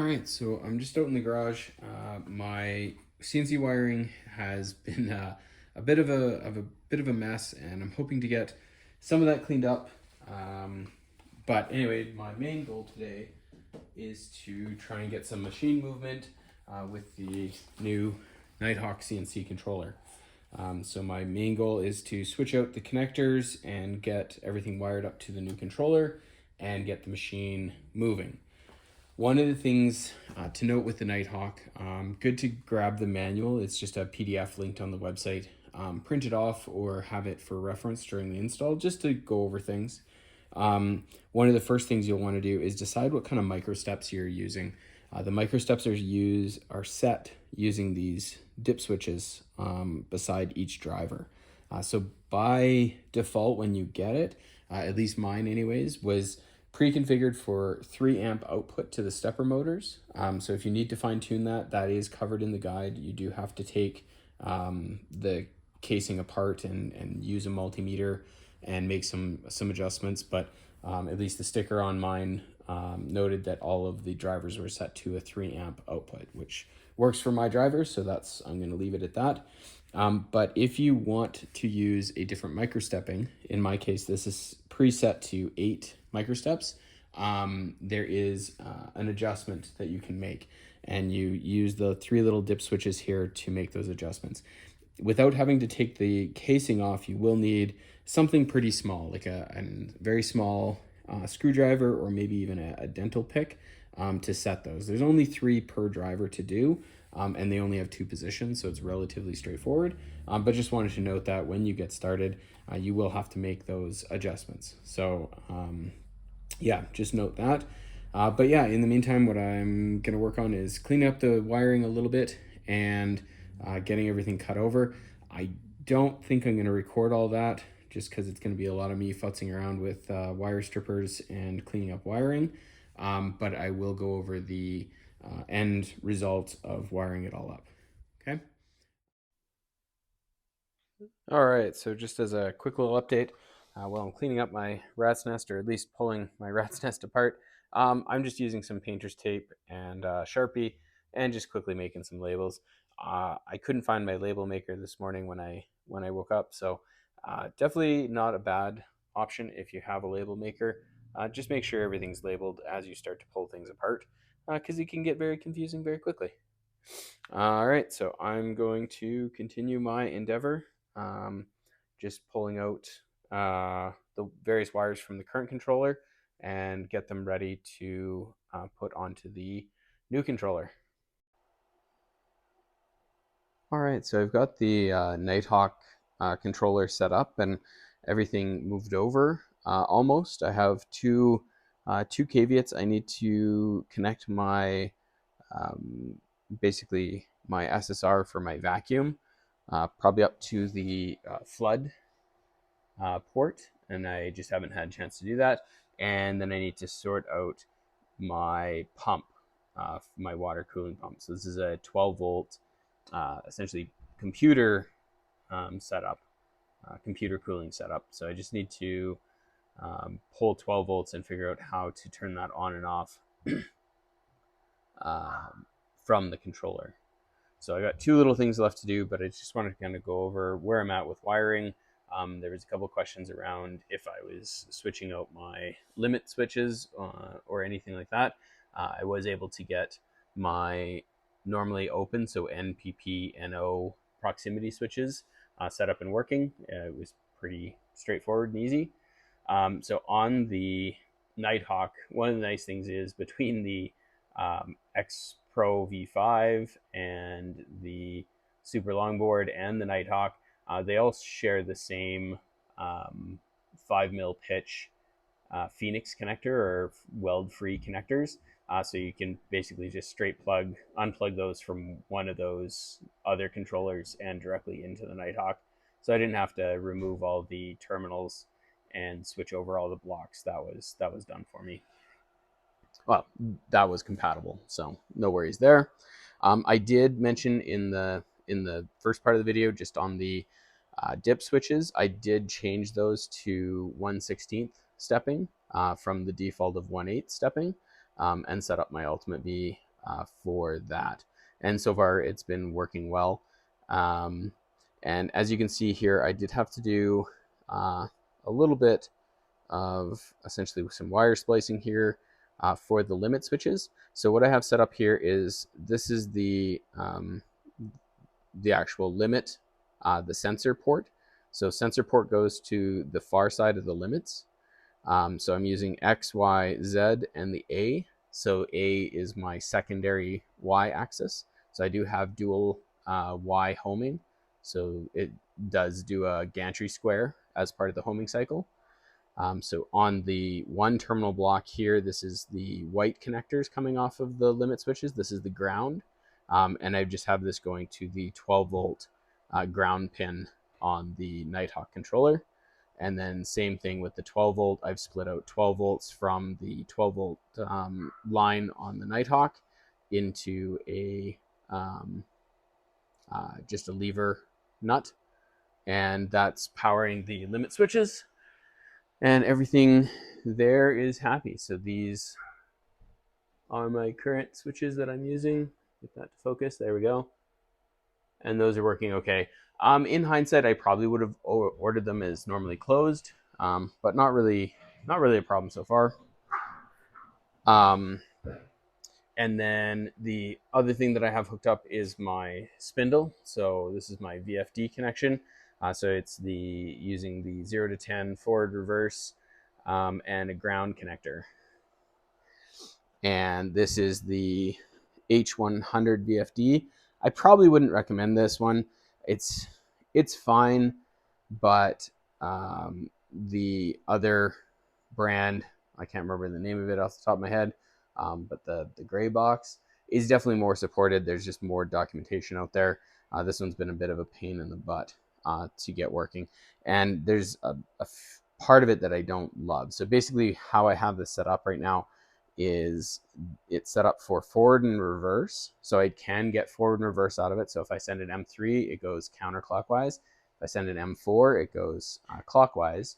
right, so I'm just out in the garage. My CNC wiring has been a bit of a mess, and I'm hoping to get some of that cleaned up. But anyway, my main goal today is to try and get some machine movement with the new Nighthawk CNC controller. So my main goal is to switch out the connectors and get everything wired up to the new controller and get the machine moving. One of the things to note with the Nighthawk, good to grab the manual. It's just a PDF linked on the website. Print it off or have it for reference during the install just to go over things. One of the first things you'll want to do is decide what kind of microsteps you're using. The microsteps are set using these dip switches beside each driver. So by default, when you get it, at least mine anyways, was pre-configured for 3 amp output to the stepper motors. So if you need to fine tune that, that is covered in the guide. You do have to take the casing apart and use a multimeter and make some adjustments, but at least the sticker on mine noted that all of the drivers were set to a 3 amp output, which works for my drivers, so I'm going to leave it at that. But if you want to use a different microstepping, in my case this is preset to 8 microsteps, there is an adjustment that you can make, and you use the 3 little dip switches here to make those adjustments. Without having to take the casing off, you will need something pretty small, like a very small screwdriver, or maybe even a dental pick to set those. There's only 3 per driver to do, and they only have 2 positions, so it's relatively straightforward. But just wanted to note that when you get started, you will have to make those adjustments. So yeah, just note that. But yeah, in the meantime, what I'm going to work on is cleaning up the wiring a little bit and getting everything cut over. I don't think I'm going to record all that, just because it's going to be a lot of me futzing around with wire strippers and cleaning up wiring. But I will go over the end result of wiring it all up. Okay. All right, so just as a quick little update, while I'm cleaning up my rat's nest, or at least pulling my rat's nest apart, I'm just using some painter's tape and Sharpie and just quickly making some labels. I couldn't find my label maker this morning when I woke up, so definitely not a bad option if you have a label maker. Just make sure everything's labeled as you start to pull things apart, because it can get very confusing very quickly. All right, so I'm going to continue my endeavor, just pulling out the various wires from the current controller and get them ready to put onto the new controller. All right, so I've got the Nighthawk controller set up and everything moved over almost. I have two caveats. I need to connect my basically my SSR for my vacuum, probably up to the flood port, and I just haven't had a chance to do that. And then I need to sort out my pump, my water cooling pump. So this is a 12 volt, essentially computer setup, computer cooling setup. So I just need to pull 12 volts and figure out how to turn that on and off from the controller. So I got 2 little things left to do, but I just wanted to kind of go over where I'm at with wiring. There was a couple questions around if I was switching out my limit switches or anything like that. I was able to get my normally open, so NPP, NO proximity switches set up and working. It was pretty straightforward and easy. So on the Nighthawk, one of the nice things is between the X Pro V5 and the Super Longboard and the Nighthawk, they all share the same 5mm pitch Phoenix connector, or weld-free connectors. So you can basically just straight unplug those from one of those other controllers and directly into the Nighthawk. So I didn't have to remove all the terminals and switch over all the blocks. That was done for me. Well, that was compatible, so no worries there. I did mention in the first part of the video, just on the dip switches, I did change those to 1/16 stepping from the default of 1/8 stepping, and set up my Ultimate V for that. And so far it's been working well. And as you can see here, I did have to do a little bit of essentially some wire splicing here for the limit switches. So what I have set up here is this is the actual limit, the sensor port. So sensor port goes to the far side of the limits. So I'm using X, Y, Z, and the A. So A is my secondary Y axis. So I do have dual Y homing. So it does do a gantry square as part of the homing cycle. So on the one terminal block here, this is the white connectors coming off of the limit switches. This is the ground. And I just have this going to the 12 volt ground pin on the Nighthawk controller. And then same thing with the 12 volt. I've split out 12 volts from the 12 volt line on the Nighthawk into a just a lever nut. And that's powering the limit switches. And everything there is happy. So these are my current switches that I'm using. Get that to focus. There we go. And those are working okay. In hindsight, I probably would have ordered them as normally closed, but not really a problem so far. And then the other thing that I have hooked up is my spindle. So this is my VFD connection. So it's using the 0 to 10 forward, reverse, and a ground connector. And this is the H100 VFD. I probably wouldn't recommend this one. It's fine, but the other brand, I can't remember the name of it off the top of my head, but the gray box is definitely more supported. There's just more documentation out there. This one's been a bit of a pain in the butt to get working, and there's a part of it that I don't love. So basically how I have this set up right now is it's set up for forward and reverse. So I can get forward and reverse out of it. So if I send an M3, it goes counterclockwise. If I send an M4, it goes clockwise.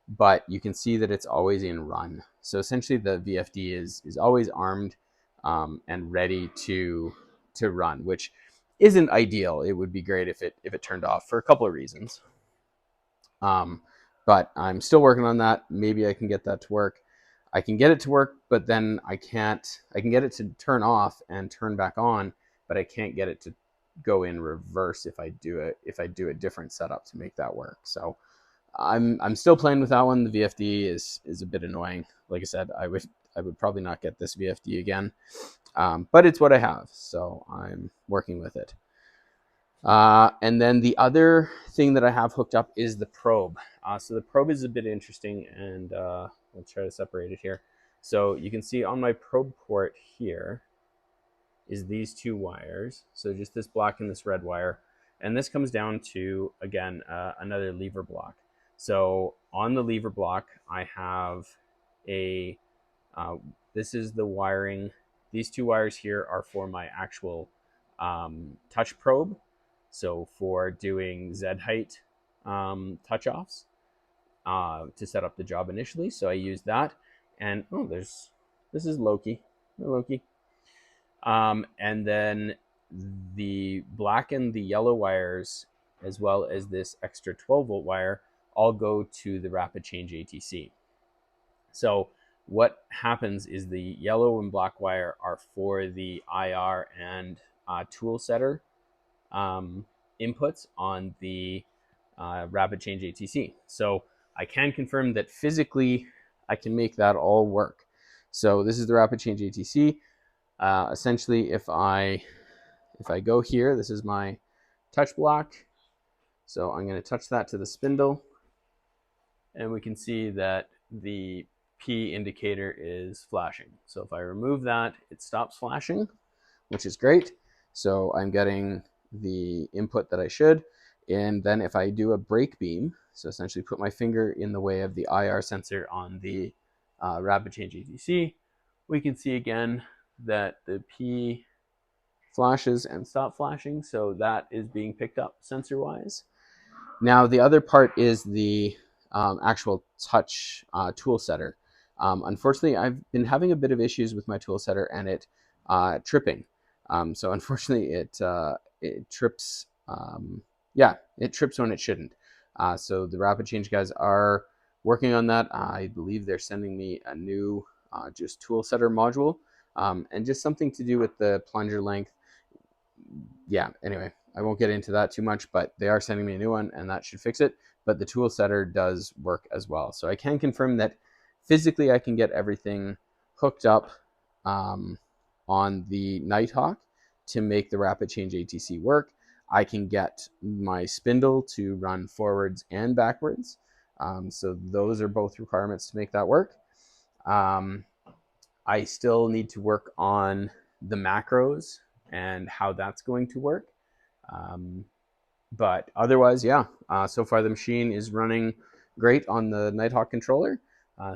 But you can see that it's always in run. So essentially the VFD is always armed and ready to run, which isn't ideal. It would be great if it turned off for a couple of reasons. But I'm still working on that. Maybe I can get that to work. I can get it to work, but then I can't. I can get it to turn off and turn back on, but I can't get it to go in reverse if I do a different setup to make that work. So I'm still playing with that one. The VFD is a bit annoying. Like I said, I would probably not get this VFD again, but it's what I have, so I'm working with it. And then the other thing that I have hooked up is the probe. So the probe is a bit interesting, and I'll try to separate it here. So you can see on my probe port here is these two wires. So just this black and this red wire. And this comes down to, again, another lever block. So on the lever block, I have this is the wiring. These two wires here are for my actual touch probe. So for doing Z height touch offs to set up the job initially. So I use that. And this is Loki. Loki. And then the black and the yellow wires, as well as this extra 12 volt wire, all go to the rapid change ATC. So what happens is the yellow and black wire are for the IR and tool setter inputs on the rapid change ATC. So I can confirm that physically I can make that all work. So this is the rapid change ATC. Essentially, if I go here, this is my touch block. So I'm going to touch that to the spindle, and we can see that the P indicator is flashing. So if I remove that, it stops flashing, which is great. So I'm getting the input that I should. And then if I do a break beam, so essentially put my finger in the way of the IR sensor on the rapid change ATC, we can see again that the P flashes and stop flashing. So that is being picked up sensor wise. Now the other part is the actual touch tool setter. Unfortunately, I've been having a bit of issues with my tool setter and it tripping. So unfortunately, it trips. Yeah, it trips when it shouldn't. So the rapid change guys are working on that. I believe they're sending me a new just tool setter module, and just something to do with the plunger length. Yeah, anyway, I won't get into that too much, but they are sending me a new one and that should fix it. But the tool setter does work as well. So I can confirm that physically I can get everything hooked up on the Nighthawk to make the rapid change ATC work. I can get my spindle to run forwards and backwards. So those are both requirements to make that work. I still need to work on the macros and how that's going to work. But otherwise, yeah, so far the machine is running great on the Nighthawk controller.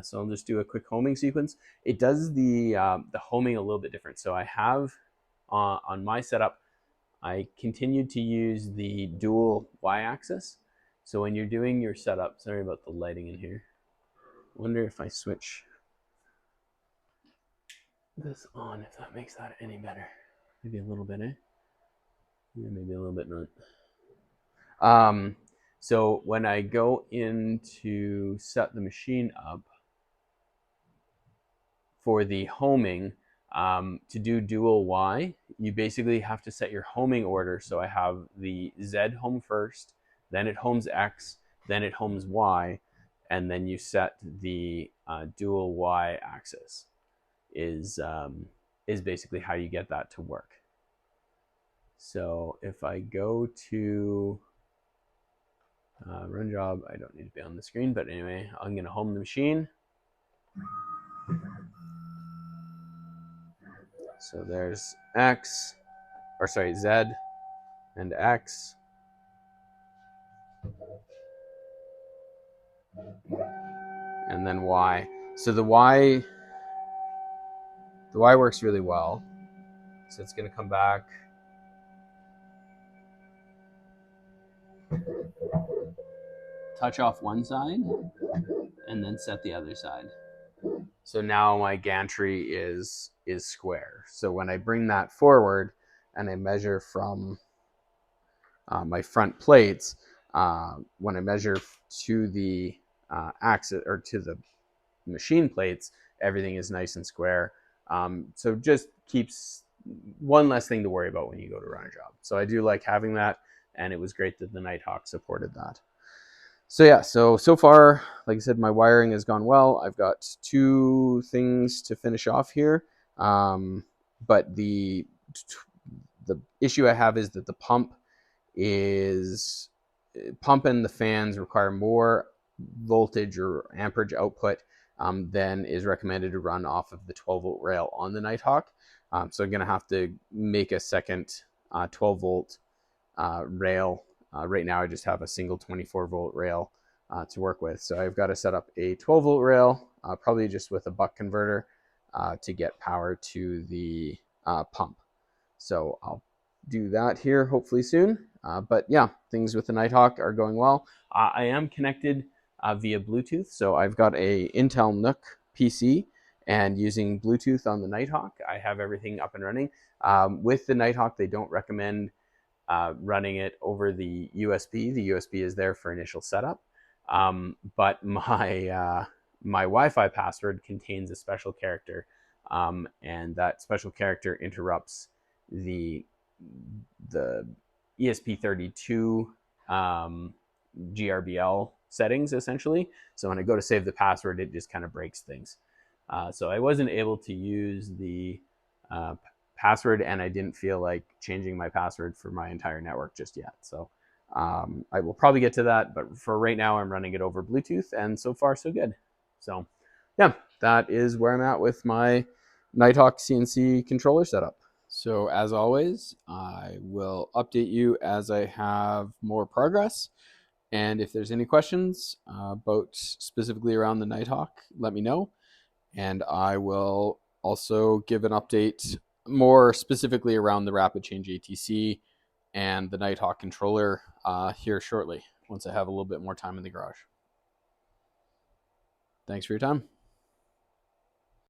So I'll just do a quick homing sequence. It does the homing a little bit different. So I have on my setup, I continued to use the dual y-axis. So when you're doing your setup, sorry about the lighting in here. I wonder if I switch this on, if that makes that any better. Maybe a little bit, eh? Yeah, maybe a little bit not. So when I go in to set the machine up for the homing, to do dual Y, you basically have to set your homing order. So I have the Z home first, then it homes X, then it homes Y, and then you set the dual Y axis is basically how you get that to work. So if I go to run job, I don't need to be on the screen, but anyway, I'm going to home the machine. So there's X, or sorry, Z and X. And then Y. So the Y works really well. So it's going to come back. Touch off one side and then set the other side. So now my gantry is square. So when I bring that forward and I measure from my front plates, when I measure to the axis or to the machine plates, everything is nice and square. So just keeps one less thing to worry about when you go to run a job. So I do like having that, and it was great that the Nighthawk supported that. So yeah, so far, like I said, my wiring has gone well. I've got 2 things to finish off here, but the issue I have is that the pump and the fans require more voltage or amperage output than is recommended to run off of the 12-volt rail on the Nighthawk. So I'm going to have to make a second 12-volt rail. Right now I just have a single 24-volt rail to work with. So I've got to set up a 12-volt rail, probably just with a buck converter to get power to the pump. So I'll do that here hopefully soon. But yeah, things with the Nighthawk are going well. I am connected via Bluetooth. So I've got a Intel NUC PC, and using Bluetooth on the Nighthawk, I have everything up and running. With the Nighthawk, they don't recommend running it over the USB. The USB is there for initial setup. But my Wi-Fi password contains a special character, and that special character interrupts the ESP32 GRBL settings, essentially. So when I go to save the password, it just kind of breaks things. So I wasn't able to use the password, and I didn't feel like changing my password for my entire network just yet. So I will probably get to that, but for right now, I'm running it over Bluetooth, and so far, so good. So yeah, that is where I'm at with my Nighthawk CNC controller setup. So as always, I will update you as I have more progress. And if there's any questions about specifically around the Nighthawk, let me know. And I will also give an update more specifically around the Rapid Change ATC and the Nighthawk controller here shortly, once I have a little bit more time in the garage. Thanks for your time.